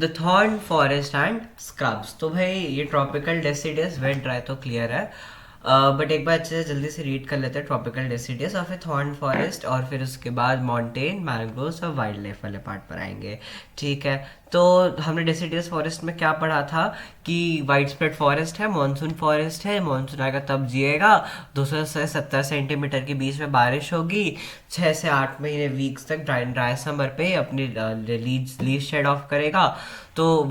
The thorn forest and scrubs. तो भाई ये ट्रॉपिकल डेसिडियस, वेट ड्राई तो क्लियर है, बट एक बार अच्छे से जल्दी से रीड कर लेते हैं ट्रॉपिकल डेसिडियस और फिर थॉर्न फॉरेस्ट और फिर उसके बाद माउंटेन मैंग्रोव्स और वाइल्ड लाइफ वाले पार्ट पर आएंगे। ठीक है, तो हमने डेसिडियस फॉरेस्ट में क्या पढ़ा था कि वाइड स्प्रेड फॉरेस्ट है, मानसून फॉरेस्ट है, मानसून आएगा तब जिएगा, 200 से 70 सेंटीमीटर के बीच में बारिश होगी, 6 से 8 महीने वीक्स तक ड्राई ड्राई समर पे अपनी लीज शेड ऑफ करेगा। तो the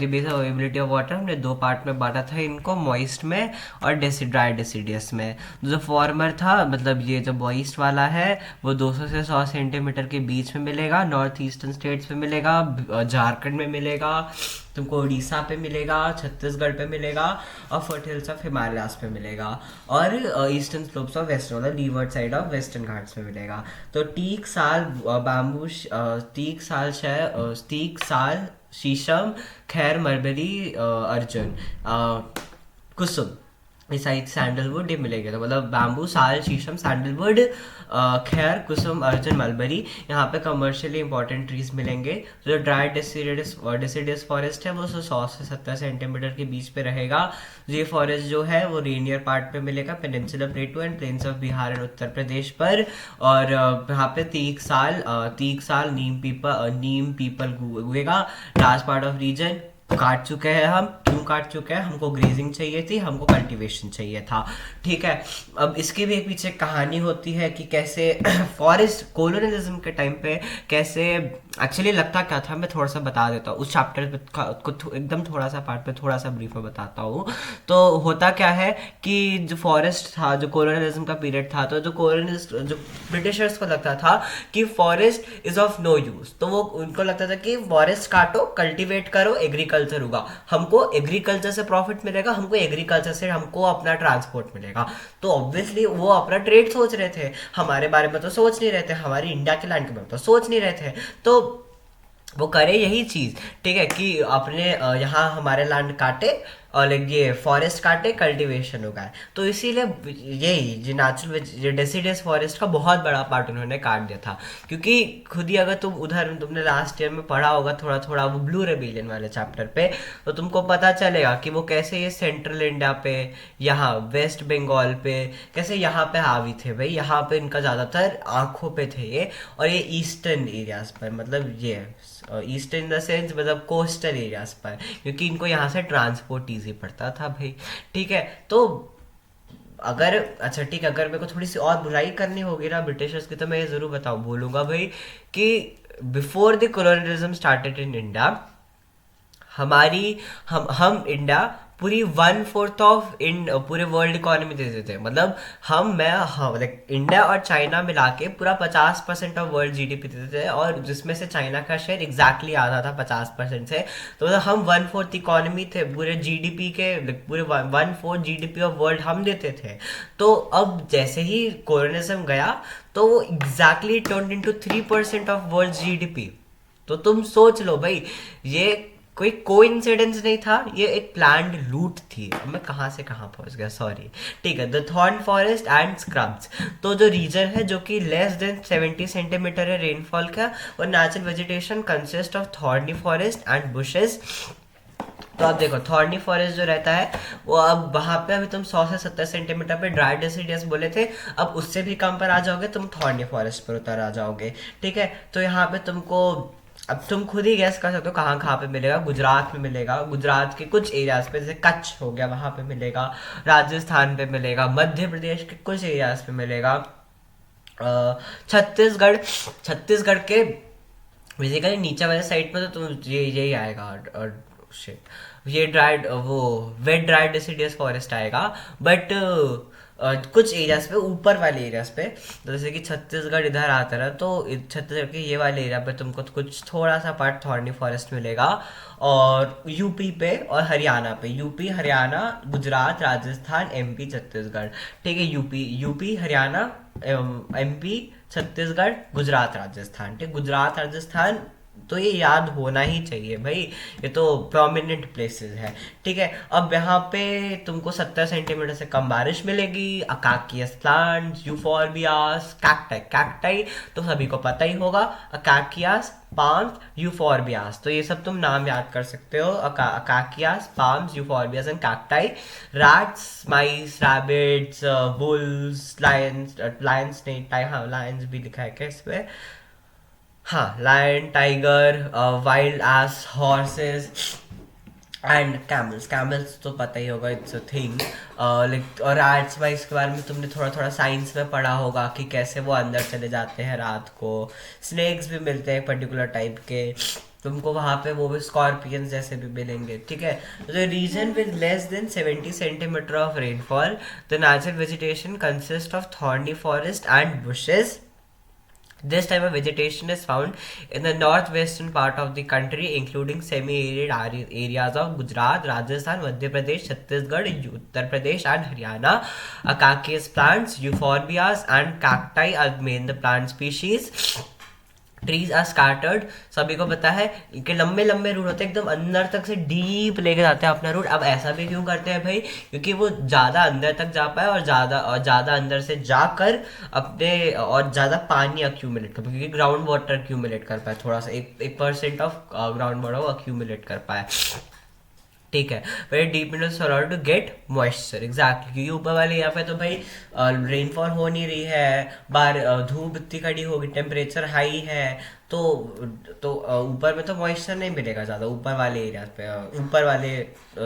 base availability of water हमने दो पार्ट में बांटा था इनको, मॉइस्ट में और ड्राई डेसिडियस में। जो फॉर्मर था, मतलब ये जो मॉइस्ट वाला है, वो 200 से 100 सेंटीमीटर के बीच में मिलेगा, नॉर्थ ईस्टर्न स्टेट्स में मिलेगा, झारखंड में मिलेगा, तुमको उड़ीसा पे मिलेगा, छत्तीसगढ़ पे मिलेगा और फर्टिल्स ऑफ हिमालयास पे मिलेगा, और ईस्टर्न स्लोप्स ऑफ वेस्टर्न मतलब levered side of western Ghats में मिलेगा। तो टीक साल बैम्बू, टीक साल शीशम, खैर मलबरी, अर्जुन, कुसुम, इस साइड सैंडलवुड ये मिलेगा। तो मतलब बैम्बू, साल, शीशम, सैंडलवुड, खैर, कुसुम, अर्जुन, मलबरी, यहाँ पे कमर्शियली इंपॉर्टेंट ट्रीज मिलेंगे। जो ड्राई डेसिडियस फॉरेस्ट है वो 100 से 70 सेंटीमीटर के बीच पे रहेगा। ये फॉरेस्ट जो है वो रेनियर पार्ट पे मिलेगा, peninsular plateau and plains of Bihar and Uttar Pradesh पर। और यहाँ पे तीक साल नीम पीपल उगेगा। लास्ट पार्ट ऑफ रीजन काट चुके हैं हम। क्यों काट चुके हैं? हमको ग्रेजिंग चाहिए थी, हमको कल्टीवेशन चाहिए था। ठीक है, अब इसके भी एक पीछे कहानी होती है कि कैसे फॉरेस्ट कोलोनियलिज्म के टाइम पे कैसे एक्चुअली लगता क्या था, मैं थोड़ा सा बता देता हूँ उस चैप्टर को एकदम थोड़ा सा पार्ट पे थोड़ा सा ब्रीफ में बताता हूँ। तो होता क्या है कि जो फॉरेस्ट था, जो कोलोनियलिज्म का पीरियड था, तो जो ब्रिटिशर्स को लगता था कि forest is of no use, तो वो उनको लगता था कि फॉरेस्ट काटो, कल्टीवेट करो, एग्रीकल्चर होगा, हमको एग्रीकल्चर से प्रॉफिट मिलेगा, हमको एग्रीकल्चर से हमको अपना ट्रांसपोर्ट मिलेगा। तो ऑब्वियसली वो अपना ट्रेड सोच रहे थे, हमारे बारे में तो सोच नहीं रहे थे, हमारी इंडिया के लैंड के बारे में तो सोच नहीं रहे थे। तो वो करे यही चीज़, ठीक है, कि अपने यहाँ हमारे लैंड काटे और ये फॉरेस्ट काटे, कल्टीवेशन उगाए। तो इसीलिए यही जो नेचुरल डेसिडियस फॉरेस्ट का बहुत बड़ा पार्ट उन्होंने काट दिया था। क्योंकि खुद ही अगर तुमने लास्ट ईयर में पढ़ा होगा थोड़ा थोड़ा वो ब्लू रेबिलियन वाले चैप्टर पे, तो तुमको पता चलेगा कि वो कैसे ये सेंट्रल इंडिया पे, यहाँ वेस्ट बंगाल पे, कैसे यहाँ पे हावी थे भाई। यहाँ पे इनका ज़्यादातर आँखों पे थे ये, और ये ईस्टर्न एरियाज पर, मतलब ये ईस्ट इन द सेंस मतलब कोस्टल एरियाज पर, क्योंकि इनको यहाँ से ट्रांसपोर्ट ईजी पड़ता था भाई। ठीक है, तो अगर अच्छा ठीक है, अगर मेरे को थोड़ी सी और बुराई करनी होगी ना ब्रिटिशर्स की, तो मैं ये ज़रूर बोलूँगा भाई कि before the colonialism started in India, हमारी हम इंडिया पूरी 1/4 ऑफ पूरे वर्ल्ड इकोनॉमी देते थे। मतलब लाइक इंडिया और चाइना मिला के पूरा 50% ऑफ वर्ल्ड जीडीपी देते थे, और जिसमें से चाइना का शेयर एग्जैक्टली आधा था 50% से। तो मतलब हम 1/4 इकोनॉमी थे पूरे जीडीपी के, पूरे 1/4 जीडीपी ऑफ वर्ल्ड हम देते थे। तो अब जैसे ही कोलोनिज्म गया तो वो exactly turn into 3% of world GDP. तो तुम सोच लो भाई, ये कोई कोइंसिडेंस नहीं था, ये एक प्लान्ड लूट थी। अब मैं कहाँ से कहाँ पहुँच गया, सॉरी। ठीक है, the thorn forest and scrubs. तो जो रीजन है जो कि लेस देन 70 सेंटीमीटर है रेनफॉल का, और natural vegetation consist of thorny forest and bushes. तो आप देखो थॉर्नी फॉरेस्ट जो रहता है वो, अब वहाँ पे अभी तुम 100 से 70 सेंटीमीटर पे ड्राई डेसिडियस बोले थे, अब उससे भी कम पर आ जाओगे, तुम थॉर्नी फॉरेस्ट पर उतर आ जाओगे। ठीक है, तो यहाँ पे तुमको, अब तुम खुद ही गैस कर सकते हो कहाँ कहाँ पे मिलेगा। गुजरात में मिलेगा, गुजरात के कुछ एरियाज पे, जैसे कच्छ हो गया वहाँ पे मिलेगा, राजस्थान पे मिलेगा, मध्य प्रदेश के कुछ एरियाज पे मिलेगा, छत्तीसगढ़ छत्तीसगढ़ के बेसिकली नीचे वाले साइड पे तो तुम ये यही आएगा, और शिट ये ड्राइड वो वेट ड्राइड डेसिडियस फॉरेस्ट आएगा। बट कुछ एरियाज पे, ऊपर वाले एरियाज पे, तो जैसे कि छत्तीसगढ़ इधर आता है, तो छत्तीसगढ़ के ये वाले एरिया पे तुमको कुछ थोड़ा सा पार्ट थॉर्नी फॉरेस्ट मिलेगा। और यूपी पे और हरियाणा पे, यूपी, हरियाणा, गुजरात, राजस्थान, एमपी, छत्तीसगढ़। ठीक है, यूपी, हरियाणा, एमपी, छत्तीसगढ़, गुजरात, राजस्थान। ठीक, गुजरात, राजस्थान तो ये याद होना ही चाहिए भाई, ये तो प्रोमिनेंट प्लेसेस है। ठीक है, अब यहाँ पे तुमको 70 सेंटीमीटर से कम बारिश मिलेगी। अकाकियस प्लांट, यूफोर्बियास, कैक्टाई, कैक्टाई तो सभी को पता ही होगा, अकाकियास, पाम्स, यूफोर्बियास, तो ये सब तुम नाम याद कर सकते हो, acacias, palms, euphorbias and cacti. Rats, mice, rabbits, bulls, lions, lion snake, हाँ लायंस भी लिखा है क्या इसमें, हाँ lion, tiger, wild ass, horses and camels, camels तो पता ही होगा, इट्स अ थिंग। लाइक और रैट्स वाइस के बारे में तुमने थोड़ा थोड़ा साइंस में पढ़ा होगा कि कैसे वो अंदर चले जाते हैं रात को। स्नेक्स भी मिलते हैं पर्टिकुलर टाइप के, तुमको वहाँ पे वो भी स्कॉर्पियंस जैसे भी मिलेंगे। ठीक है, the reason with less than 70 centimetre of rainfall, the natural vegetation consist of thorny forest and bushes. This type of vegetation is found in the northwestern part of the country, including semi-arid areas of Gujarat, Rajasthan, Madhya Pradesh, Chhattisgarh, Uttar Pradesh, and Haryana. Acacias plants, euphorbias, and cacti are main the plant species. Trees are scattered, सभी को पता है कि लंबे लंबे root होते हैं, एकदम अंदर तक से डीप लेके जाते हैं अपना रूट। अब ऐसा भी क्यों करते हैं भाई, क्योंकि वो ज़्यादा अंदर तक जा पाए और ज़्यादा अंदर से जाकर अपने और ज़्यादा पानी अक्यूमुलेट कर पाए, क्योंकि ग्राउंड वाटर अक्यूमुलेट कर पाए, थोड़ा सा 1% ऑफ ग्राउंड वाटर वो अक्यूमुलेट कर पाए। ठीक है, very deep in solar to get moisture, exactly, क्योंकि ऊपर वाले यहाँ पे तो भाई रेनफॉल हो नहीं रही है, बाहर धूप इतनी खड़ी होगी, टेम्परेचर हाई है, तो ऊपर में तो मॉइस्चर नहीं मिलेगा ज़्यादा, ऊपर वाले एरिया पे, ऊपर वाले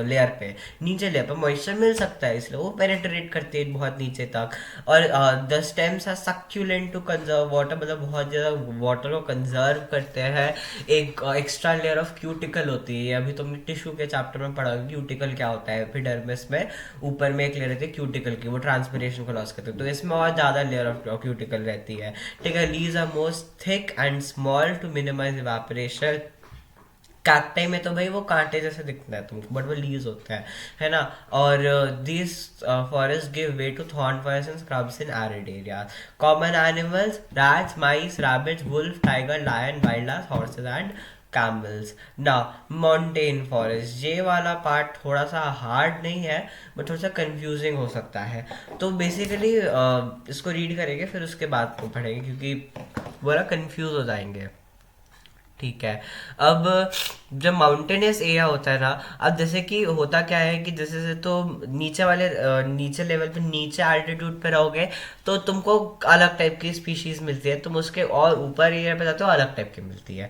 लेयर पे। नीचे लेयर पे मॉइस्चर मिल सकता है, इसलिए वो पेनिट्रेट करते हैं बहुत नीचे तक। और the stems are succulent to conserve water, मतलब बहुत ज़्यादा वाटर को कंजर्व करते हैं। एक एक्स्ट्रा लेयर ऑफ क्यूटिकल होती है, अभी तुमने टिश्यू के चैप्टर में पढ़ा होगा क्यूटिकल क्या होता है, एपिडर्मिस में ऊपर में एक लेयर रहती है क्यूटिकल की, वो ट्रांसपिरेशन को लॉस करते हैं, तो इसमें और ज़्यादा लेयर ऑफ क्यूटिकल रहती है। ठीक है, leaves are most thick and small to minimise evaporation. Cacti में तो भाई वो कांटे जैसे दिखता है तुमको, बट वो लीव्स होता है ना। और this forest give way to thorn forest and scrubs in arid area. Common animals, rats, mice, rabbits, wolf, tiger, lion, wild ass, horses and camels. ना माउंटेन फॉरेस्ट, ये वाला पार्ट थोड़ा सा हार्ड नहीं है, बट थोड़ा सा कंफ्यूजिंग हो सकता है, तो बेसिकली इसको रीड करेंगे फिर उसके बाद को पढ़ेंगे, क्योंकि वो ना कंफ्यूज हो जाएंगे। ठीक है, अब जब माउंटेनियस एरिया होता है ना, अब जैसे कि होता क्या है कि जैसे से तो नीचे वाले नीचे लेवल पे, नीचे एल्टीट्यूड पे रहोगे तो तुमको अलग टाइप की स्पीशीज मिलती है, तुम उसके और ऊपर एरिया पे जाते हो अलग टाइप की मिलती है।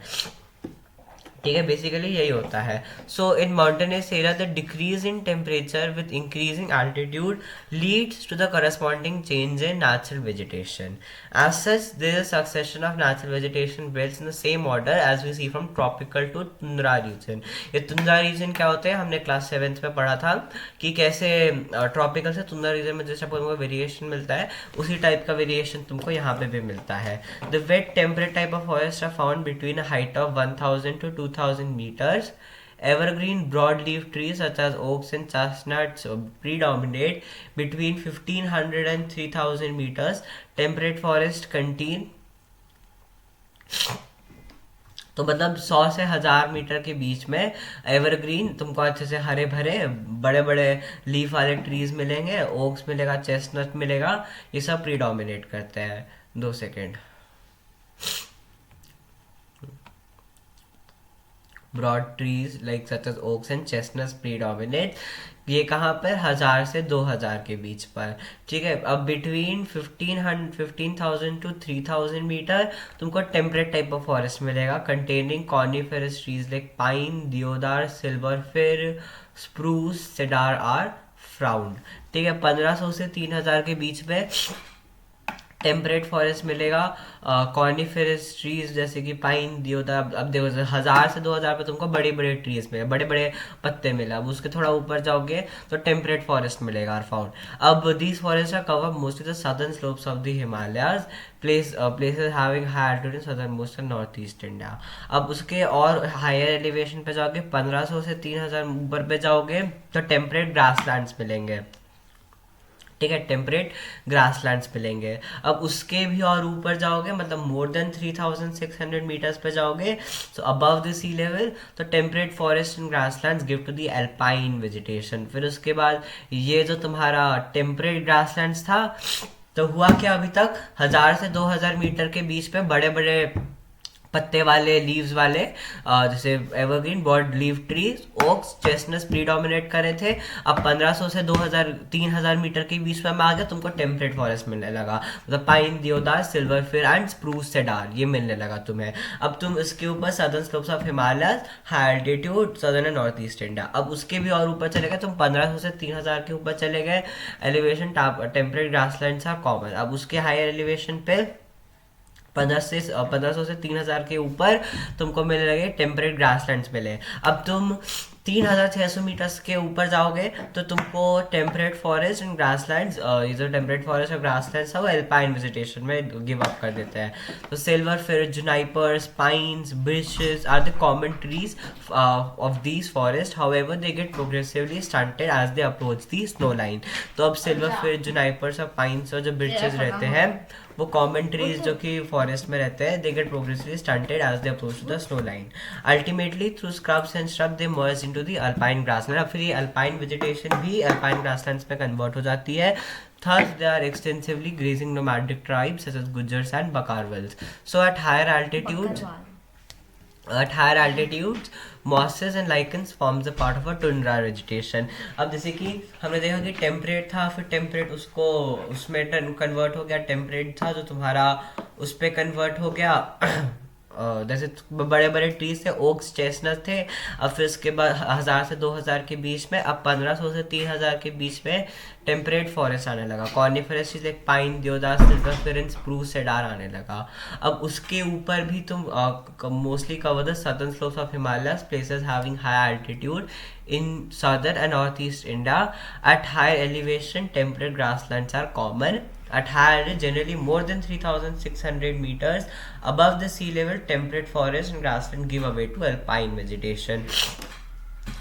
ठीक है, बेसिकली यही होता है। So in mountainous area the decrease in temperature with increasing altitude leads to the corresponding change in natural vegetation. As such there is a succession of natural vegetation builds in the same order as we see from tropical to tundra region. ये tundra region क्या होते हैं, हमने class 7th में पढ़ा था कि कैसे ट्रॉपिकल से तुंद्रा रीजन में जैसे तुमको वेरिएशन मिलता है, उसी टाइप का वेरिएशन तुमको यहाँ पे भी मिलता है। The wet temperate type of forest are found between a height of 1000 to 2000 meters. Evergreen broadleaf trees such as oaks and chestnuts predominate between 1500 and 3000 meters. Temperate forest contain, तो मतलब 100 से 1000 मीटर के बीच में एवरग्रीन तुमको अच्छे से हरे भरे बड़े बड़े लीफ वाले ट्रीज मिलेंगे, ओक्स मिलेगा, चेस्टनट मिलेगा, ये सब प्रीडोमिनेट करते हैं। 2 second. Broad trees like such as oaks and chestnuts predominate, ये कहाँ पर, 1000 से 2000 के बीच पर। ठीक है, अब बिटवीन 15,000 to 3000 मीटर तुमको टेम्परेट टाइप ऑफ फॉरेस्ट मिलेगा containing coniferous trees like pine, deodar, silver fir, spruce, cedar are found. ठीक है, 1500 से 3000 के बीच में टेम्परेट फॉरेस्ट मिलेगा। कॉनिफेरस ट्रीज जैसे कि पाइन, दियोदार, अब देखो 1000 से 2000 पे तुमको बड़े बड़े ट्रीज मिले, बड़े बड़े पत्ते मिले। अब उसके थोड़ा ऊपर जाओगे तो टेम्परेट फॉरेस्ट मिलेगा आर फाउंड। अब these forest are cover mostly the southern slopes of the Himalayas, places having high altitude in southern most and north east India. अब उसके और हायर एलिवेशन पे जाओगे, 1500 से 3000 ऊपर पे जाओगे तो टेम्परेट ग्रासलैंड्स मिलेंगे। ठीक है, टेम्परेट ग्रासलैंड्स मिलेंगे। अब उसके भी और ऊपर जाओगे, मतलब मोर देन 3600 मीटर्स पे जाओगे, so above the sea level, तो temperate forest and grasslands give to the alpine vegetation. फिर उसके बाद ये जो तुम्हारा टेम्परेट ग्रासलैंड्स था, तो हुआ क्या, अभी तक 1000 से 2000 मीटर के बीच पे बड़े बड़े पत्ते वाले, लीव्स वाले, जैसे evergreen broad leave trees, oaks, chestnuts predominate करे थे। अब 1500 से 2000 3000 मीटर के बीच में आ गया, तुमको टेम्परेट फॉरेस्ट मिलने लगा, मतलब पाइन, देवदार, सिल्वर फिर एंड स्प्रूस सेडार, ये मिलने लगा तुम्हें। अब तुम इसके ऊपर southern slopes of Himalaya, high altitude, southern and north east India. अब उसके भी और ऊपर चले गए, तुम 1500 से 3000 के ऊपर चले गए, elevation temperate grasslands are common. अब उसके हायर एलिवेशन पे 1500 से 3000 के ऊपर तुमको मिलने लगे टेम्परेट ग्रासलैंड्स मिले। अब तुम 3600 मीटर्स के ऊपर जाओगे तो तुमको टेम्परेट फॉरेस्ट एंड ग्रासलैंड्स, ये जो टेम्परेट फॉरेस्ट और ग्रासलैंड्स है वो एल्पाइन वेजिटेशन में गिव अप कर देते हैं। तो silver fir, junipers, pines, birches are the common trees of these forest, however they get progressively stunted as they approach the snow line. तो अब सिल्वर फिर, जुनाइपर्स और पाइन्स और जो birches रहते हैं, वो कॉमन ट्रीज जो कि फॉरेस्ट में रहते हैं, they get progressively stunted as they approach to the snow line. Ultimately through scrubs and shrub they merge into the alpine grassland. अब फिर ये अल्पाइन वेजिटेशन भी अल्पाइन ग्रासलैंड्स में कन्वर्ट हो जाती है। Thus, they are extensively grazing nomadic tribes such as Gujars and Bakarwals. So, at higher altitudes, mosses and lichens forms a part of a tundra vegetation. अब जैसे कि हमने देखा कि टेम्परेट था, फिर टेम्परेट उसको उसमें कन्वर्ट हो गया, टेम्परेट था जो तुम्हारा उस पर कन्वर्ट हो गया जैसे बड़े बड़े ट्रीज थे, ओक्स, चेस्टनट थे। अब फिर उसके बाद 1000 से 2000 के बीच में, अब 1500 से 3000 के बीच में टेम्परेट फॉरेस्ट आने लगा, कॉर्निफरस ट्रीज लाइक पाइन, देवदार, सिल्वर फिर, स्प्रूस, सेडार आने लगा। अब उसके ऊपर भी तुम mostly cover the southern slopes of Himalaya, places having high altitude in southern and northeast India. At higher elevation, temperate grasslands are common. At higher, generally more than 3600 meters above the sea level, temperate forest and grassland give way to alpine vegetation.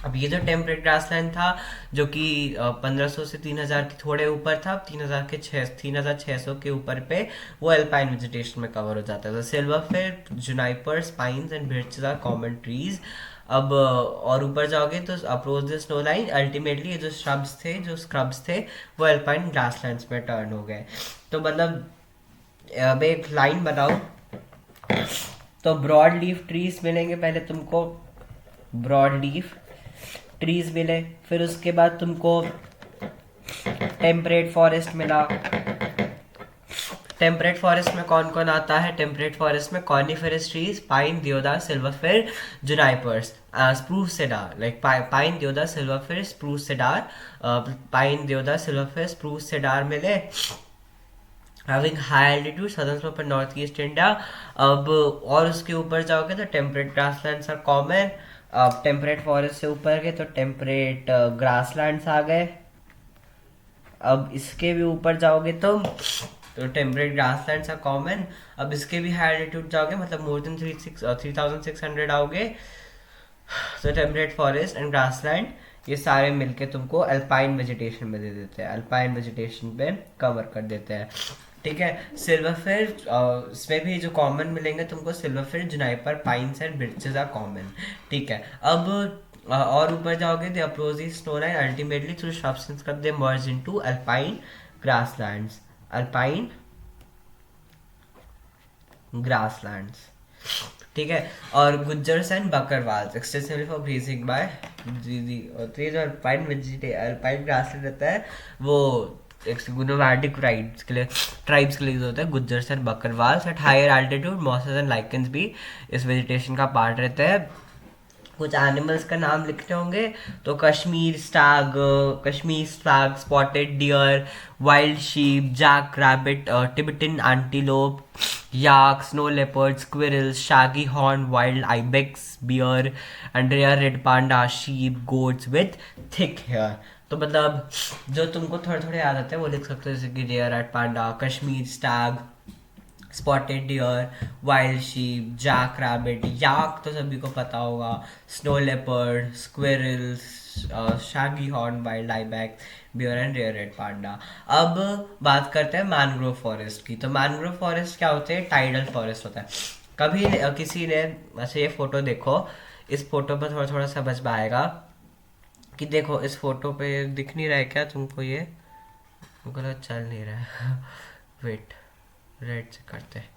अब ये जो temperate grassland था जो कि 1500 से 3000 के थोड़े ऊपर था, 3600 के ऊपर पे वो एल्पाइन वेजिटेशन में कवर हो जाता था। Silver fir, junipers, pines and birches are common trees. अब और ऊपर जाओगे तो approach the snow line, ultimately ये जो स्क्रब्स थे वो एल्पाइन ग्रासलैंड्स में टर्न हो गए। तो मतलब अब एक लाइन बनाओ, तो ब्रॉड लीफ ट्रीज मिलेंगे पहले तुमको, ब्रॉड लीफ ट्रीज मिले, फिर उसके बाद तुमको टेम्परेट फॉरेस्ट मिला। टेम्परेट फॉरेस्ट में कौन कौन आता है? टेम्परेट फॉरेस्ट में कॉर्निफेरस ट्रीज, पाइन, देवदार, silver fir, जुनाइपर्स, spruce cedar, like pine, देवदार, silver fir, spruce cedar, pine, देवदार, सिल्वर फिर, स्प्रूस सेडार मिले। Having high altitude, southern slope and north east India. अब और उसके ऊपर जाओगे तो टेम्परेट ग्रासलैंड्स आर कॉमन। अब टेम्परेट फॉरेस्ट से ऊपर गए तो टेम्परेट ग्रासलैंड्स आ गए। अब इसके भी ऊपर जाओगे तो टेम्परेट ग्रासलैंड्स आर कॉमन। अब इसके भी हाई एल्टीट्यूड जाओगे, मतलब मोर देन 3600 आओगे, तो टेम्परेट फॉरेस्ट एंड ग्रासलैंड ये सारे मिलके तुमको अल्पाइन वेजिटेशन में दे देते हैं, अल्पाइन वेजिटेशन पे कवर कर देते हैं। ठीक है, सिल्वर फिर, इसमें भी जो कॉमन मिलेंगे तुमको silver fir, juniper, pines and birches are common. ठीक है, अब और ऊपर जाओगे they approach the snow line, ultimately through shrubs and scrub they merge into alpine grasslands, alpine grasslands। ठीक है, और Gujjars and Bakarwals extensively for grazing by जो अल्पाइन ग्रासलैंड रहता है वो नोमैडिक ट्राइब्स के लिए यूज होता है, Gujjars and Bakarwals. At higher altitude mosses and lichens भी इस वेजिटेशन का पार्ट रहता है। कुछ एनिमल्स का नाम लिखते होंगे तो Kashmir stag, spotted deer, wild sheep, jack rabbit, Tibetan antelope, yak, snow leopard, squirrels, shaggy horn, wild ibex, bear and rare red panda, sheep, goats with thick hair. तो मतलब जो तुमको थोड़े थोड़े याद आते हैं वो लिख सकते हो, जैसे कि rare red panda, Kashmir stag, spotted deer, wild sheep, jack rabbit, yak तो सभी को पता होगा, snow leopard, squirrels, shaggy horn wild ibex, bear and rare red panda. अब बात करते हैं मैनग्रोव फॉरेस्ट की। तो मैनग्रोव फॉरेस्ट क्या होते हैं? टाइडल फॉरेस्ट होता है। कभी किसी ने, अच्छा ये फोटो देखो, इस फोटो पर थोड़ा थोड़ा समझ में आएगा कि देखो इस फोटो पे दिख नहीं रहा है क्या तुमको? ये गलत चल नहीं रहा है। वेट, रेड से करते हैं।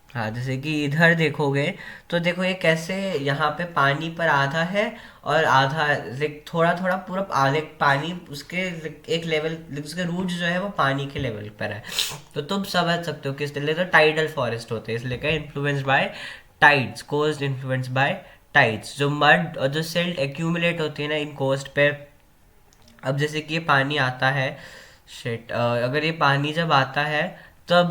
हाँ, जैसे कि इधर देखोगे तो देखो ये कैसे यहाँ पे पानी पर आधा है और आधा लाइक थोड़ा थोड़ा पूरा आधे पानी उसके एक लेवल, उसके रूट जो है वो पानी के लेवल पर है। तो तुम समझ सकते हो किस लिए तो टाइडल फॉरेस्ट होते हैं, इसलिए क्या, influenced by tides, coast influenced by tides. जो मड और जो सिल्ट एक्यूमुलेट होती है ना इन कोस्ट पे, अब जैसे कि ये पानी आता है, शिट, अगर ये पानी जब आता है तब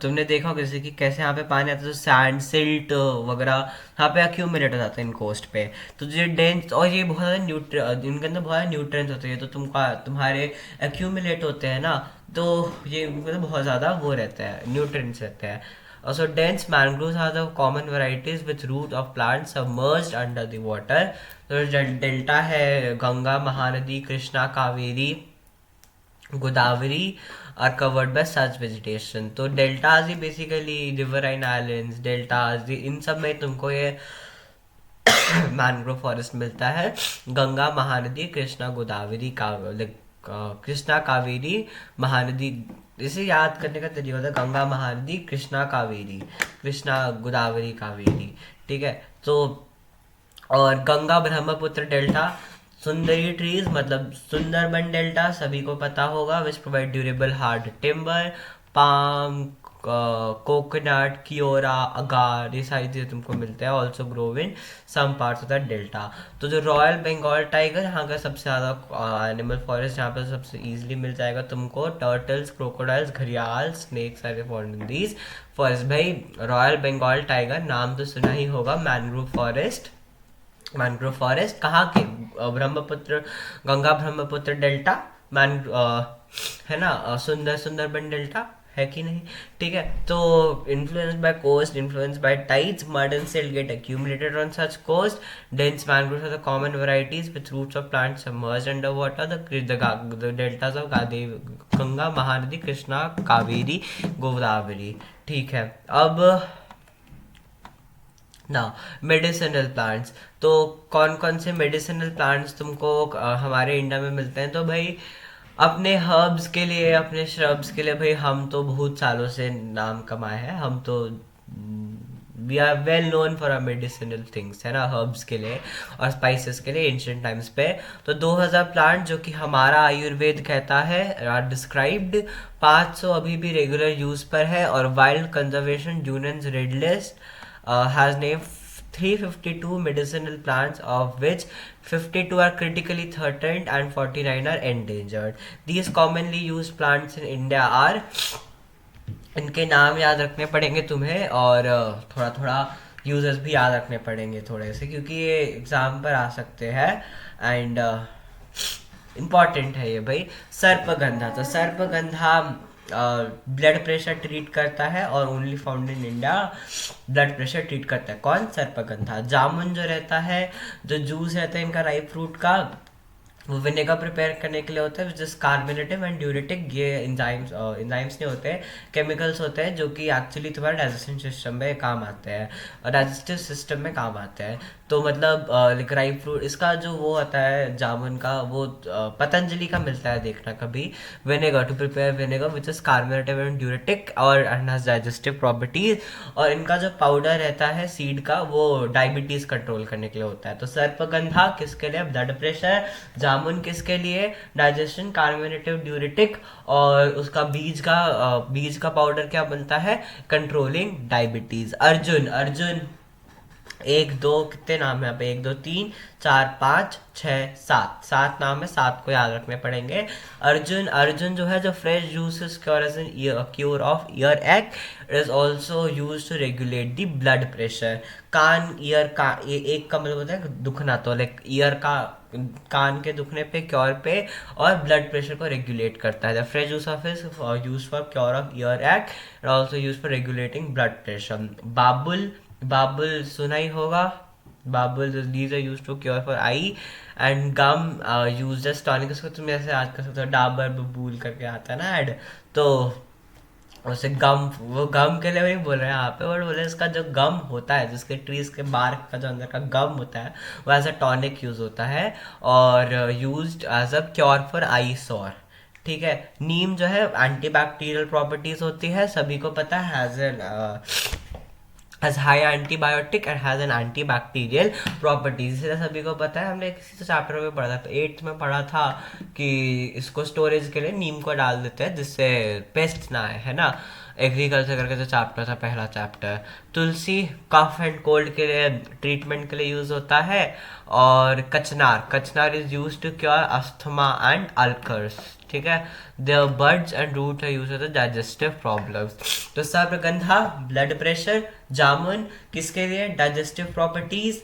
तुमने देखा होगा जैसे कि कैसे यहाँ पे पानी आता है तो सैंड सिल्ट वगैरह यहाँ पे अक्यूमुलेट हो जाता है इन कोस्ट पे। तो ये डेंस, और ये बहुत ज़्यादा इनके अंदर बहुत ज़्यादा न्यूट्रिएंट्स होते हैं, तो तुम्हारे अक्यूमुलेट होते हैं ना, तो ये मतलब बहुत ज़्यादा वो रहता है, न्यूट्रिएंट्स रहते हैं। Also, dense mangroves are the common varieties with root of plants submerged under the water. तो डेल्टा है Ganga, Mahanadi, Krishna, Kaveri, Godavari are covered by such vegetation. तो डेल्टाज ही बेसिकली रिवराइन आइलैंड्स, डेल्टाज इन सब में तुमको ये मैनग्रोव फॉरेस्ट मिलता है। गंगा, महानदी, कृष्णा, गोदावरी, कृष्णा, कावेरी, महानदी, इसे याद करने का तरीका होता है गंगा, महानदी, कृष्णा, कावेरी, कृष्णा, गोदावरी, कावेरी, ठीक है। तो और गंगा ब्रह्मपुत्र डेल्टा, सुंदरी ट्रीज मतलब सुंदरबन डेल्टा सभी को पता होगा, which provide durable hard timber, palm, coconut, keora, agar, ये सारी चीज़ें तुमको मिलते हैं, also grow in some parts of the delta. तो जो रॉयल बंगाल टाइगर यहाँ का सबसे ज़्यादा एनिमल फॉरेस्ट यहाँ पे सबसे ईजिली मिल जाएगा तुमको। टर्टल्स, क्रोकोडाइल्स, घड़ियाल, snakes are found in these forest. भाई रॉयल बंगाल टाइगर नाम तो सुना ही होगा। मैनग्रोव फॉरेस्ट, मैनग्रोव फॉरेस्ट कहाँ के? ब्रह्मपुत्र, गंगा ब्रह्मपुत्र डेल्टा, मैन है ना, सुंदर सुंदरबन डेल्टा है कि नहीं, ठीक है। तो influenced by coast, influenced by tides, mud and silt get accumulated on such coast. Dense mangroves are the common varieties with roots of plants submerged under water. The deltas of Ganga, Mahanadi, Krishna, Kaveri, Godavari, ठीक है। अब ना मेडिसिनल प्लांट्स, तो कौन कौन से medicinal plants तुमको हमारे इंडिया में मिलते हैं? तो भाई अपने हर्ब्स के लिए, अपने श्रब्स के लिए भाई हम तो बहुत सालों से नाम कमाए हैं। हम तो we are well known for our medicinal things, है ना, हर्ब्स के लिए और स्पाइसेस के लिए एंशियंट टाइम्स पे। तो 2000 प्लांट जो कि हमारा आयुर्वेद कहता है आर डिस्क्राइब्ड, 500 अभी भी रेगुलर यूज पर है, और wild conservation unions red list has named 352 medicinal plants, of which 52 are critically threatened and 49 are endangered. These commonly used plants in India are, इनके नाम याद रखने पड़ेंगे तुम्हें, और थोड़ा थोड़ा यूजर्स भी याद रखने पड़ेंगे थोड़े से, क्योंकि ये एग्जाम पर आ सकते हैं एंड इम्पॉर्टेंट है ये भाई। सर्पगंधा, तो सर्पगंधा ब्लड प्रेशर ट्रीट करता है और only found in India. Blood pressure treat करता है कौन? सर्पगंधा। जामुन जो रहता है, जो जूस रहता है इनका राइप फ्रूट का, वो विनेगर प्रिपेयर करने के लिए होता है, जिस कार्बोनेटिव एंड ड्यूरेटिक, ये एंजाइम्स नहीं होते हैं, केमिकल्स होते हैं जो कि एक्चुअली तुम्हारे डाइजेशन सिस्टम में काम आते हैं और डाइजेस्टिव सिस्टम में काम आते हैं। तो मतलब राइप फ्रूट, इसका जो वो होता है जामुन का, वो पतंजलि का मिलता है, देखना कभी, vinegar to prepare vinegar which is carbonative and diuretic और हैज डाइजेस्टिव प्रॉपर्टीज। और इनका जो पाउडर रहता है सीड का, वो डायबिटीज कंट्रोल करने के लिए होता है। तो सर्पगंधा किसके लिए? Blood pressure. जामुन किसके लिए? Digestion, कार्बोनेटिव, diuretic. और उसका बीज का पाउडर क्या बनता है? Controlling diabetes. अर्जुन, अर्जुन 1 2 कितने नाम है यहाँ पे? 1 2 3 4 5 6 7, 7 नाम है, 7 को याद रखने पड़ेंगे। अर्जुन, अर्जुन जो है, जो fresh juices cure of year एक्ट, it is also use to regulate the blood pressure. कान, ईयर का, एक का मतलब होता है दुखना, तो लाइक ईयर का कान के दुखने पे, क्योर पे, और ब्लड प्रेशर को रेगुलेट करता है। The fresh juice of is use for cure of year एक्ट और also use for regulating blood pressure. Babul, babul सुना ही होगा। Babul these are use to cure for eye. And gum use as tonic, इसको तुम ऐसे याद कर सकते हो, डाबर बबूल करके आता है ना ऐड, तो उसे गम, वो गम के लिए नहीं बोल रहे हैं यहाँ पे, बट बोले इसका जो गम होता है, जिसके ट्रीज के बार्क का जो अंदर का गम होता है, वो एज अ टॉनिक यूज होता है और used as a cure for eye sore. ठीक है। नीम जो है एंटीबैक्टीरियल प्रॉपर्टीज होती है, सभी को पता है, has an has high antibiotic and has an antibacterial properties। इसे सभी को पता है, हमने किसी तो चैप्टर में पढ़ा था, तो 8th में पढ़ा था कि इसको स्टोरेज के लिए नीम को डाल देते हैं जिससे पेस्ट ना आए, है ना। एग्रीकल्चर करके जो चैप्टर था, पहला चैप्टर। तुलसी कफ एंड कोल्ड के लिए, ट्रीटमेंट के लिए यूज होता है। और kachnar, kachnar is use to cure asthma and ulcers. ठीक है। The buds and root are use to digestive problems. तो सर्पगंधा ब्लड प्रेशर, जामुन किसके लिए, डाइजेस्टिव प्रॉपर्टीज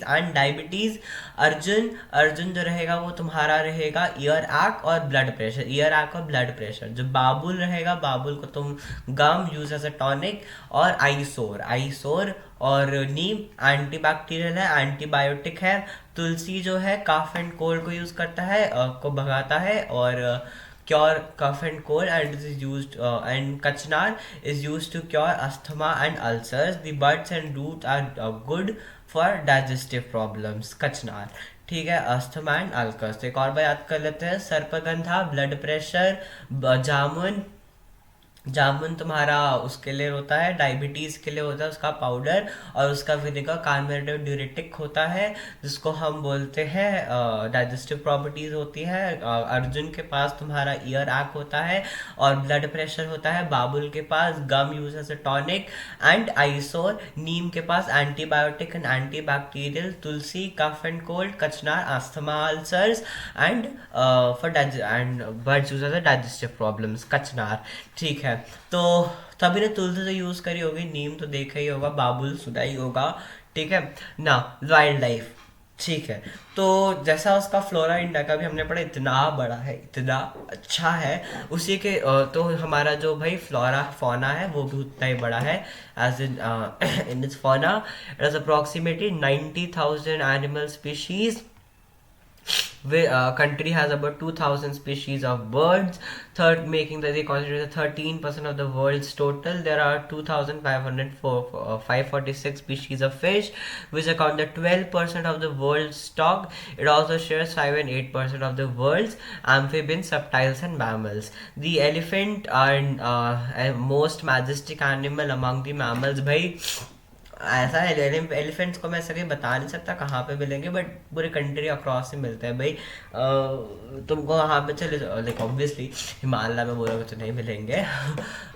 एंड डायबिटीज। अर्जुन, अर्जुन जो रहेगा वो तुम्हारा रहेगा ईयर आक और ब्लड प्रेशर, ईयर आक और ब्लड प्रेशर। जो बाबुल रहेगा, बाबुल को तुम गम यूज एज अ टॉनिक, और आईसोर, आईसोर। और नीम एंटीबैक्टीरियल है, एंटीबायोटिक है। तुलसी जो है कफ एंड कोल्ड को यूज करता है, को भगाता है और cure cough and cold, and it is used and kachnar is used to cure asthma and ulcers. The buds and roots are good for digestive problems, kachnar। ठीक है। Asthma and ulcers. एक और बार याद कर लेते हैं, सर्पगंधा ब्लड प्रेशर, जामुन, जामुन तुम्हारा उसके लिए होता है, डायबिटीज के लिए होता है उसका पाउडर, और उसका विनेगर कार्बोनेटेड ड्यूरेटिक होता है, जिसको हम बोलते हैं डाइजेस्टिव प्रॉपर्टीज होती है। अर्जुन के पास तुम्हारा ईयर आक होता है और ब्लड प्रेशर होता है। बाबुल के पास gum use as a tonic and eyesore. नीम के पास antibiotic and antibacterial. Tulsi cough and cold. Kachnar asthma ulcers and for and buds use as a digestive problems, kachnar. ठीक है। तो तभी ने तुलसी तो यूज करी होगी, नीम तो देखा ही होगा, बाबुल सुना ही होगा। ठीक है ना। Wild life. ठीक है। तो जैसा उसका फ्लोरा इंडिया का भी हमने पढ़ा, इतना बड़ा है, इतना अच्छा है, उसी के तो हमारा जो भाई फ्लोरा फौना है वो भी उतना ही बड़ा है। As in in its fauna it is approximately 90,000 animal species. Country has about 2,000 species of birds, making that they constitute 13% of the world's total. There are 2,546 species of fish, which account for 12% of the world's stock. It also shares 5 and 8% of the world's amphibians, reptiles, and mammals. The elephant are most majestic animal among the mammals. भाई ऐसा है, elephants को मैं सही बता नहीं सकता कहाँ पे मिलेंगे, बट पूरे कंट्री अक्रॉस से मिलते हैं भाई। तुमको वहाँ पे चले लाइक ऑब्वियसली हिमालय में बोलोगे तो नहीं मिलेंगे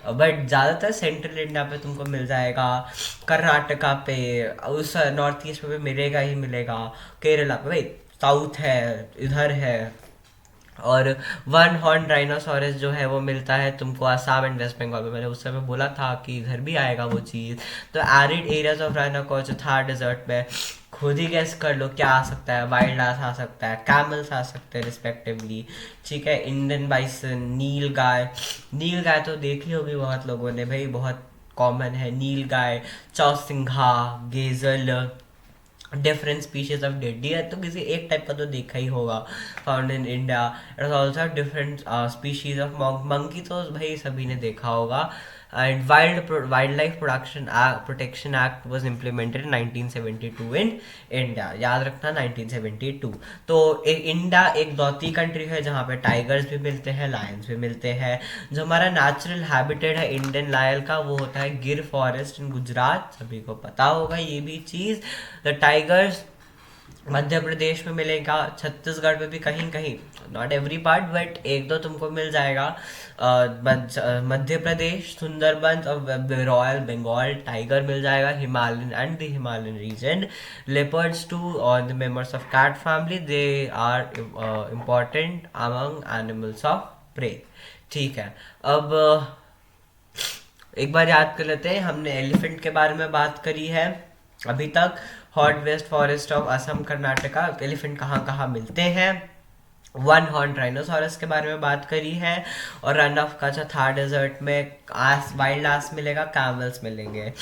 बट ज़्यादातर सेंट्रल इंडिया पे तुमको मिल जाएगा, कर्नाटका पे, उस नॉर्थ ईस्ट पे मिलेगा ही मिलेगा, केरला पे भाई, साउथ है, इधर है। और वन हॉर्न राइनोसोरस जो है वो मिलता है तुमको आसाम एंड वेस्ट बंगाल में। मैंने उस समय बोला था कि इधर भी आएगा वो चीज़। तो एरिड एरियाज ऑफ राइनोकोर जो था डेजर्ट में, खुद ही गैस कर लो क्या आ सकता है। वाइल्ड आस आ सकता है, कैमल्स आ सकते हैं रिस्पेक्टिवली। ठीक है। इंडियन बाइसन, नील गाय, नील गाय तो देखी होगी बहुत लोगों ने भाई, बहुत कॉमन है nilgai. Chausingha, gazelle, different species of deer, तो किसी एक टाइप का तो देखा ही होगा, found in India. It also different species of monkey, तो भाई सभी ने देखा होगा। And wildlife protection act was implemented in 1972 in India. याद रखना 1972। तो इंडिया एक दौती कंट्री है जहाँ पे टाइगर्स भी मिलते हैं, लायंस भी मिलते हैं। जो हमारा नेचुरल हैबिटेट है इंडियन लायन का, वो होता है गिर फॉरेस्ट इन गुजरात, सभी को पता होगा ये भी चीज़। द टाइगर्स मध्य प्रदेश में मिलेगा, छत्तीसगढ़ में भी कहीं कहीं, नॉट एवरी पार्ट बट एक दो तुमको मिल जाएगा। मध्य प्रदेश सुंदरबन और रॉयल बंगाल टाइगर मिल जाएगा, Himalayan and the Himalayan region. Leopards too और the members of cat family, they are important among animals of prey. ठीक है। अब एक बार याद कर लेते हैं, हमने एलिफेंट के बारे में बात करी है, अभी तक hot west forest of Assam Karnataka elephant कहाँ कहाँ मिलते हैं, वन हॉर्न राइनोसॉरस के बारे में बात करी है, और रन ऑफ कच्छ थार डेजर्ट में आस वाइल्ड आस मिलेगा, कैमल्स मिलेंगे,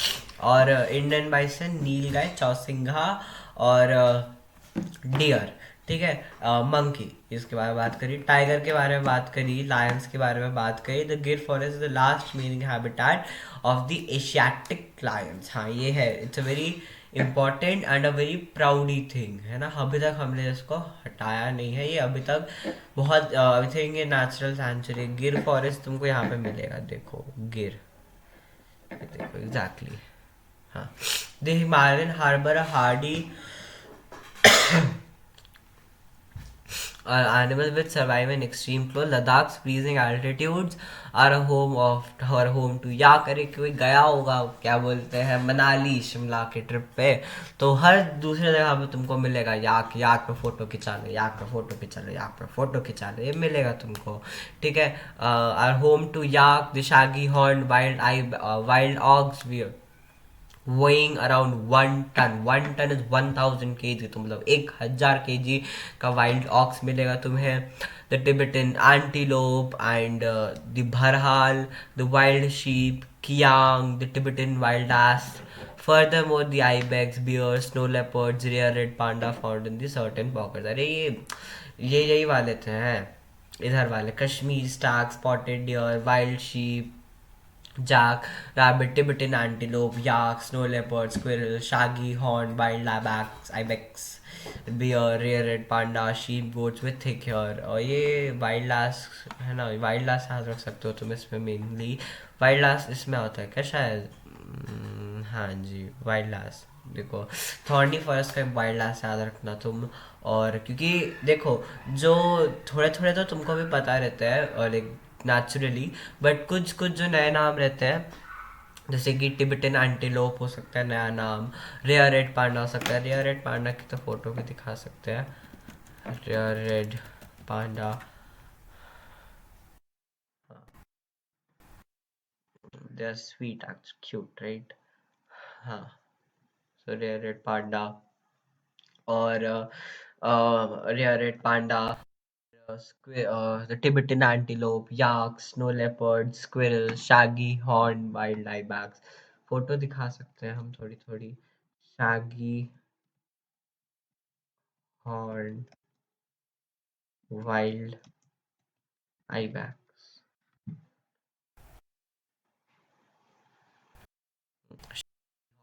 और Indian bison, nilgai, chousingha, और डियर। ठीक है, मंकी इसके बारे में बात करी, टाइगर के बारे में बात करी, लायंस के बारे में बात करी। द गिर forest is the last meaning habitat of the Asiatic Lions. हाँ ये है, it's a very important and a very प्राउडी thing है ना। अभी तक हमने इसको हटाया नहीं है, ये अभी तक बहुत आई थिंक ये नेचुरल सेंचुरी। गिर फॉरेस्ट तुमको यहाँ पे मिलेगा, देखो गिर, ये देखो एग्जैक्टली। हाँ, the Himalayan harbour hardy are animals which survive in extreme cold. Ladakh's freezing altitudes are a home of or home to या करे कोई गया होगा क्या बोलते हैं मनाली शिमला के ट्रिप पे, तो हर दूसरे जगह पे तुमको मिलेगा याक, याक पे फोटो खिंचा लो, याक पे फोटो खिंचा लो, याक पे फोटो खिंचा लो, ये मिलेगा तुमको। ठीक है, are home to yak the shaggy horn wild आई wild oxes weighing around 1 ton. 1 ton is 1000 kg, तो मतलब 1000 kg का वाइल्ड ऑक्स मिलेगा तुम्हें। The Tibetan antelope and the bharal, the wild sheep kiang, the Tibetan wild ass. Furthermore, the ibex, bear, snow leopards, rare red panda found in the certain pockets। अरे ये यही वाले थे हैं, इधर वाले Kashmir stag, spotted deer, wild sheep, jack, rabbit, Tibetan antelope, yak, snow leopard, squirrel, shaggy horn, wild ibex, bear, rare red panda, sheep, goats with thick hair। और ये वाइल्ड लास है ना, वाइल्ड लास याद रख सकते हो तुम इसमें, मेनली वाइल्ड लास इसमें होता है क्या शायद। हाँ जी, वाइल्ड लास। देखो थॉर्नी फॉरेस्ट का वाइल्ड लास याद रखना तुम। और क्योंकि देखो, जो थोड़े थोड़े तो तुमको भी पता रहता है और एक नेचुरली, बट कुछ कुछ जो नए नाम रहते हैं, जैसे कि टिबेटन एंटीलोप हो सकता है नया नाम, रेयर रेड पांडा हो सकता है। रेयर रेड पांडा की तो फोटो भी दिखा सकते हैं, rare red panda. They are sweet cute right. हाँ, सो रेयर रेड पांडा, और rare red panda, the Tibetan antelope, yak, snow leopard, squirrel, shaggy horn, wild ibex। Photo दिखा सकते हैं हम थोड़ी थोड़ी। shaggy horn, wild ibex,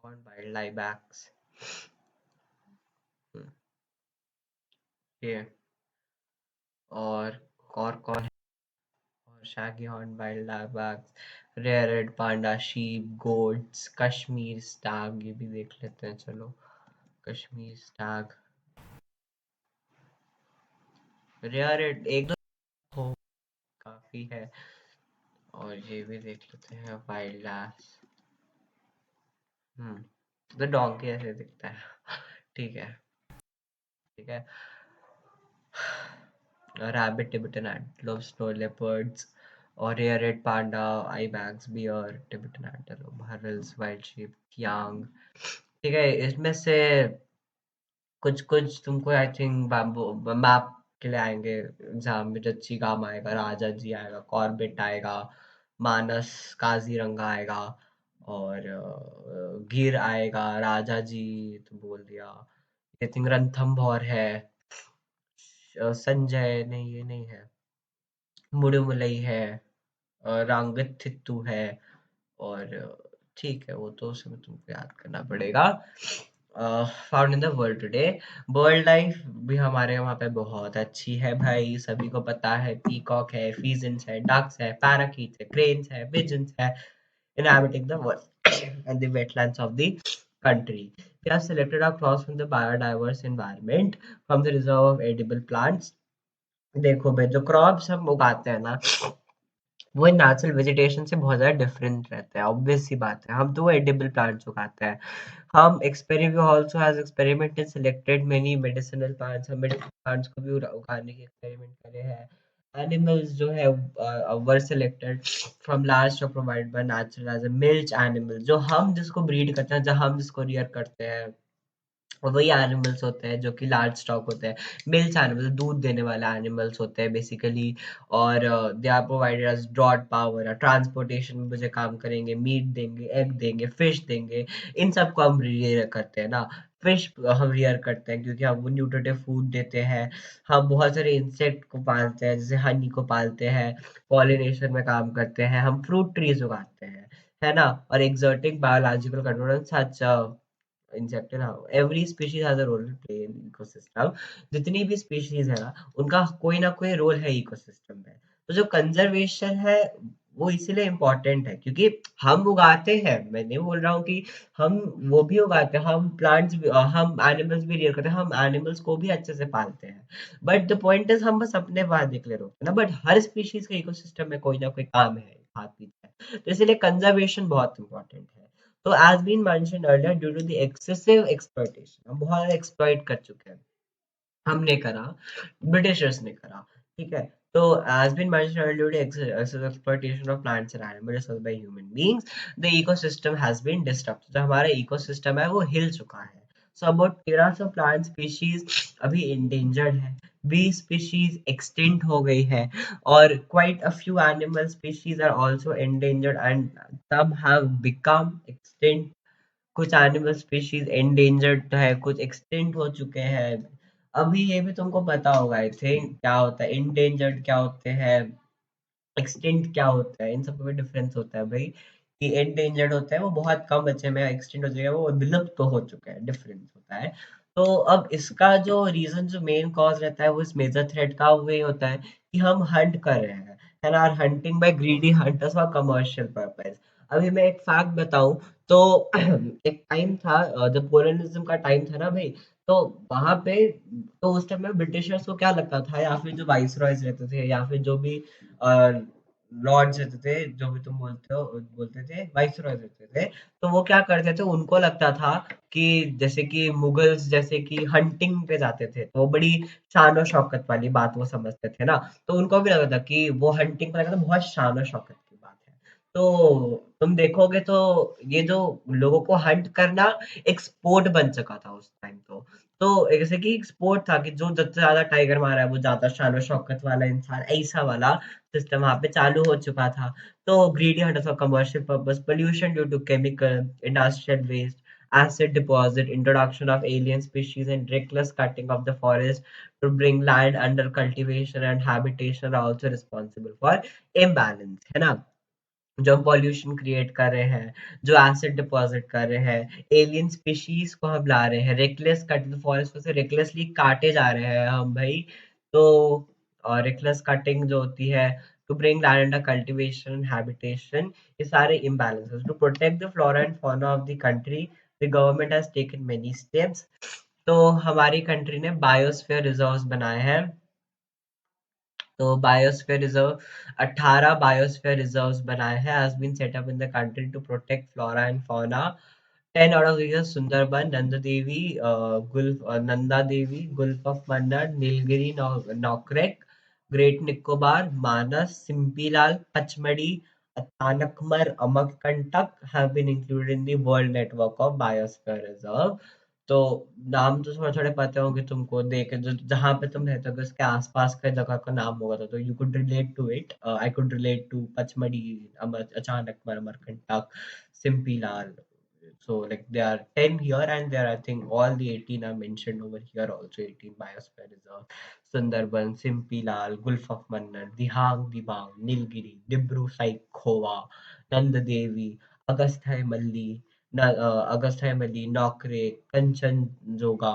horn, wild ibex। ये और कौन है, और shaggy horn, wild ibex, rare red panda, sheep, goats, Kashmir stag, ये भी देख लेते हैं चलो। कश्मीर stag, रेयर रेड एक दो हो, काफी है। और ये भी देख लेते हैं वाइल्ड लास। तो डोंकी ऐसे दिखता है। ठीक है, ठीक है। Rabbit, Tibetan antelope, snow leopards, और red panda, ibex, bear, Tibetan antelope, हर्ल्स, वाइल्ड शीप, यांग। ठीक है, इसमें से कुछ कुछ तुमको आई थिंक बैम्बू मैप के लिए आएंगे एग्जाम में, जच्ची काम आएगा, राजा जी आएगा, कॉर्बेट आएगा, मानस, काजीरंगा आएगा, और गिर आएगा, राजा जी तो बोल दिया, आई थिंक रणथंभौर है, संजय नहीं ये नहीं है, मुड़ुमलई है, रांगथित्तू है, और ठीक है वो तो उसमें तुमको याद करना पड़ेगा। Found in the world today, bird life भी हमारे वहाँ पे बहुत अच्छी है भाई, सभी को पता है। पीकॉक है, फीजेंट्स है, डक्स है, पैराकीट्स है, क्रेन्स है, पिजन्स है, inhabiting the world and the wetlands of the country। We have selected our crops from the biodiverse environment from the reserve of edible plants। देखो भाई, जो क्रॉप्स हम उगाते हैं ना, वो नेचुरल वेजिटेशन से बहुत ज़्यादा डिफरेंट रहता है, ऑब्वियस सी बात है। हम तो वो एडिबल प्लांट्स उगाते हैं। हम experiment also has experimented selected many medicinal plants, हम मेडिसिनल प्लांट्स को भी उगाने की एक्सपेरिमेंट करे हैं। एनिमल्स जो है were selected from large stock provide by natural as a milch animal, जो हम जिसको ब्रीड करते हैं, जहाँ हम जिसको रियर करते हैं, और वही एनिमल्स होते हैं जो कि लार्ज स्टॉक होते हैं। मिल्क एनिमल्स दूध देने वाले एनिमल्स होते हैं बेसिकली। और they are provided as broad power, transportation में मुझे काम करेंगे, मीट देंगे, एग देंगे, फिश देंगे। इन सबको हम रियर करते हैं ना। फिश हम रियर करते हैं क्योंकि हम वो न्यूट्रिटिव फूड देते हैं। हम बहुत सारे इंसेक्ट को पालते हैं, जैसे हनी को पालते हैं, पॉलिनेशन में काम करते हैं, हम फ्रूट ट्रीज उगाते हैं, है ना। और exerting biological control such insect ना, every species has a role to play in ecosystem. जितनी भी स्पीशीज है ना, उनका कोई ना कोई रोल है इकोसिस्टम में। तो जो कंजर्वेशन है वो इसीलिए इम्पोर्टेंट है क्योंकि हम उगाते हैं, मैं नहीं बोल रहा हूँ कि हम वो भी उगाते हैं, हम प्लांट्स भी, हम एनिमल्स भी रियर करते हैं, हम एनिमल्स को भी अच्छे से पालते हैं। बट द पॉइंट इज हम बस अपने बाहर देख ले रोकते हैं ना, बट हर स्पीशीज के इकोसिस्टम में कोई ना कोई काम है, हाथ पीछे है। तो इसलिए कंजर्वेशन बहुत इंपॉर्टेंट है। तो as been mentioned earlier, due to the excessive exploitation, हम बहुत ज़्यादा exploit कर चुके हैं, हमने करा, ब्रिटिशर्स ने करा, ठीक है। तो as been mentioned earlier, due to excessive exploitation of plants and animals by human beings, the ecosystem has been disrupted। जो हमारा ecosystem है वो हिल चुका है। So about 1300 plant species अभी endangered है, 20 species extinct हो गई है, और quite a few animal species are also endangered and some have become extinct। कुछ एनिमल स्पीशीज एंडेंजर्ड है, कुछ एक्सटिंक्ट हो चुके हैं। अभी ये भी तुमको पता होगा आई थिंक, क्या होता है इंडेंजर्ड, क्या होते हैं एक्सटिंक्ट, क्या होता है, इन सब में डिफरेंस होता है भाई। कि एंडेंजर्ड होता है वो बहुत कम बचे में, एक्सटिंक्ट हो जाएगा वो विलुप्त तो हो चुका है, डिफरेंस होता है। तो अब इसका जो रीजन, जो मेन कॉज रहता है वो इस मेजर थ्रेट का, वो ये होता है कि हम हंट कर रहे हैं, है ना। Hunting by greedy hunters for commercial purpose. अभी मैं एक फैक्ट बताऊं तो एक टाइम था, जब कॉलोनिज्म का टाइम था ना भाई, तो वहां पे, तो उस टाइम में ब्रिटिशर्स को क्या लगता था, या फिर जो वाइस रॉयज रहते थे, या फिर जो भी लॉर्ड्स रहते थे, जो भी तुम बोलते हो, बोलते थे वाइस रॉय रहते थे। तो वो क्या करते थे, उनको लगता था कि जैसे कि मुगल्स जैसे कि हंटिंग पे जाते थे, तो वो बड़ी शान और शौकत वाली बात वो समझते थे ना। तो उनको भी लगता था कि वो हंटिंग पे लगा तो बहुत शान और शौकत की बात है। तो तुम देखोगे तो ये जो लोगों को हंट करना एक स्पोर्ट बन चुका था उस टाइम। तो जैसे कि एक स्पोर्ट था कि जो सबसे ज्यादा टाइगर मारा है वो ज्यादा शान और शौकत वाला इंसान, ऐसा वाला सिस्टम वहाँ पे चालू हो चुका था। तो greedy hunters for commercial purpose, pollution due to chemical, industrial waste, acid deposit, introduction of alien species, and reckless cutting of the forest to bring land under cultivation and habitation are also responsible for imbalance, है ना। जो हम pollution create कर रहे हैं, जो acid deposit कर रहे हैं, एलियन स्पीशीज को हम ला रहे हैं, रेकलेस कट फॉरेस्ट से रेकलेसली काटे जा रहे हैं हम भाई। तो रेकलेस कटिंग जो होती है, to bring land under cultivation habitation, ये सारे imbalances to protect the flora and fauna of the country, the government has taken many steps. तो हमारी कंट्री ने बायोस्फीयर रिजर्व्स बनाए हैं। तो बायोस्फीयर रिजर्व, 18 बायोस्फीयर रिजर्व्स बनाए हैं, has been set up in the country to protect flora and fauna. 10 out of these are Sundarban, Nanda Devi, Nanda Devi, Gulf of Mannar, Nilgiri, Nokrek, Great Nicobar, Manas, Simpilal, Pachmadi, Atanakmar, Amakkantak have been included in the World Network of Biosphere Reserve। तो नाम तो थोड़े थोड़े पते होंगे तुमको, देख जो जहाँ पे तुम रहते हो उसके आसपास का जगह का नाम होगा, तो you could relate to it. I could relate to Pachmarhi, Achanakmar, Amarkantak, Simpilaal. So like there are 10 here, and there I think all the 18 are mentioned over here also, 18 biosphere reserve: Sundarban, Simpilaal, Gulf of Mannar, Dihang Dibang, Nilgiri, Dibru Saikhowa, Nanda Devi, Agasthay Malli, Agasthay Malli, Nokre, Kanchanjunga,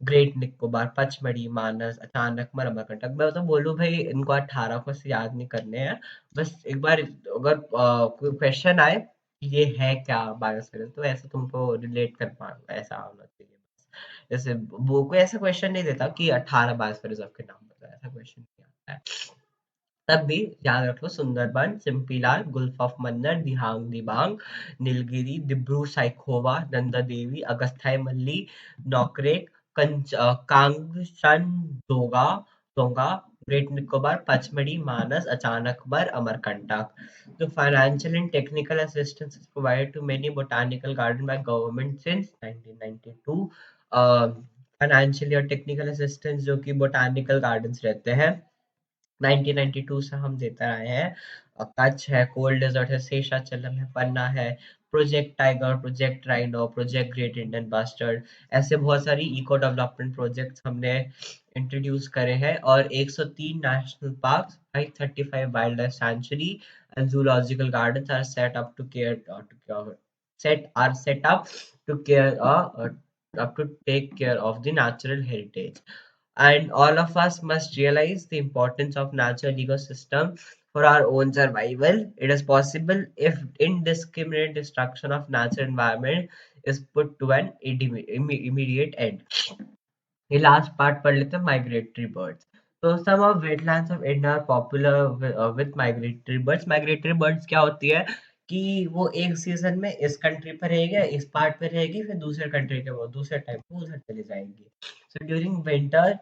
Great Nicobar, Pachmarhi, Manas, Achanakmar, Amarkantak. मैं तो बोलूँ भाई इनको 18 को से याद नहीं करने हैं। बस एक बार अगर कोई क्वेश्चन आए कि ये है क्या बायोस्फीयर, तो ऐसा तुमको रिलेट कर पाऊंगा, ऐसा होना चाहिए बस। जैसे वो कोई ऐसा क्वेश्चन नहीं देता कि 18 बायोस्फीयर रिजर्व के नाम बताओ, ऐसा क्वेश्चन नहीं आता है। तब भी याद रख लो: Sundarban, Simlipal, Gulf of Mannar, Dihang Dibang, Nilgiri, Dibru Saikhowa, Nanda Devi, Agasthyamalai, Nokrek, कांगशन, दोगा, दोंगा, Great Nicobar, Pachmadi, Manas, Achanakbar, Amarkantak. The financial and technical assistance is provided to many botanical gardens by government since 1992. Financial और टेक्निकल असिस्टेंस जो कि बोटानिकल गार्डन्स रहते हैं 1992 से हम देते आए हैं। कच्छ है, कोल्ड डेजर्ट है, शेषाचलम है, पन्ना है, project tiger, project rhino, project great Indian bustard, ऐसे बहुत सारी इको डेवलपमेंट प्रोजेक्ट्स हमने इंट्रोड्यूस करे हैं और 103 national parks, 535 wild life sanctuary and zoological gardens are set up to care up to take care of the natural heritage. And all of us must realize the importance of natural ecosystem for our own survival. It is possible if indiscriminate destruction of natural environment is put to an immediate end. ये last part पढ़ लेते हैं migratory birds. तो some of wetlands of India are popular with migratory birds. Migratory birds क्या होती है कि वो एक सीजन में इस कंट्री पर रहेगी, इस पार्ट पे रहेगी, फिर दूसरे कंट्री के वो दूसरे टाइम पे उधर चली जाएंगी। So during winter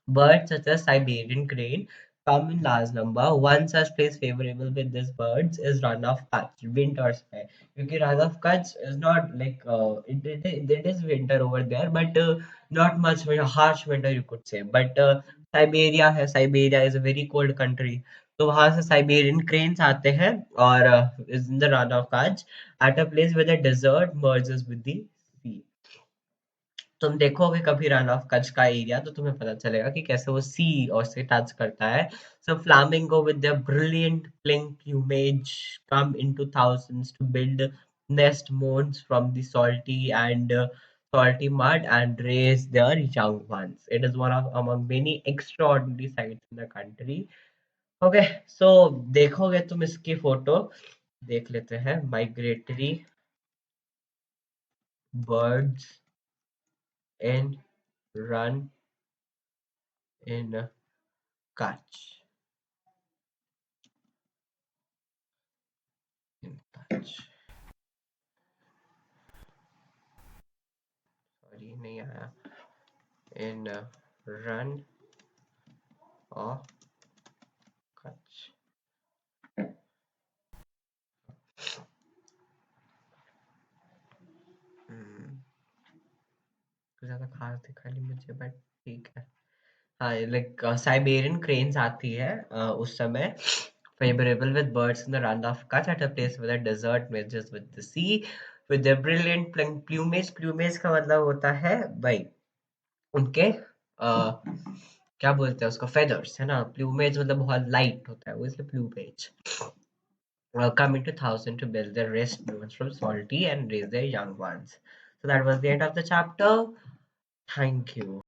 birds such as Siberian crane come in large number. One such place favorable with these birds is Run of Kutch, winters में. क्योंकि Run of Kutch is not like it is winter over there, but not much harsh winter you could say. But Siberia है, Siberia is a very cold country. तो वहां से Siberian cranes आते हैं और is in the Run of Kutch at a place where the desert merges with the sea. तुम देखोगे कभी रन ऑफ कच्छ का एरिया तो तुम्हें पता चलेगा कि कैसे वो सी और से टच करता है। So flamingo with their brilliant pink plumage come into thousands to build nest mounds from the salty mud and raise their young ones. It is one of among many extraordinary sights in the country. Okay, so देखोगे तुम इसकी photo देख लेते हैं migratory birds in run in Kutch. In Kutch. Sorry नहीं आया। इन run of Kutch. कुछ ज्यादा खास दिखा नहीं मुझे बट ठीक है। हाँ लाइक साइबेरियन क्रेन्स आती है उस समय favorable with birds in the run of Kutch at a place where the desert merges with the sea with their brilliant plumage. Plumage का मतलब होता है भाई उनके क्या बोलते हैं उसको फेदर्स है ना। प्लूमेज मतलब बहुत लाइट होता है वो इसलिए plumage. Come into thousand to build their rest movements from salty and raise their young ones. So that was the end of the chapter. Thank you.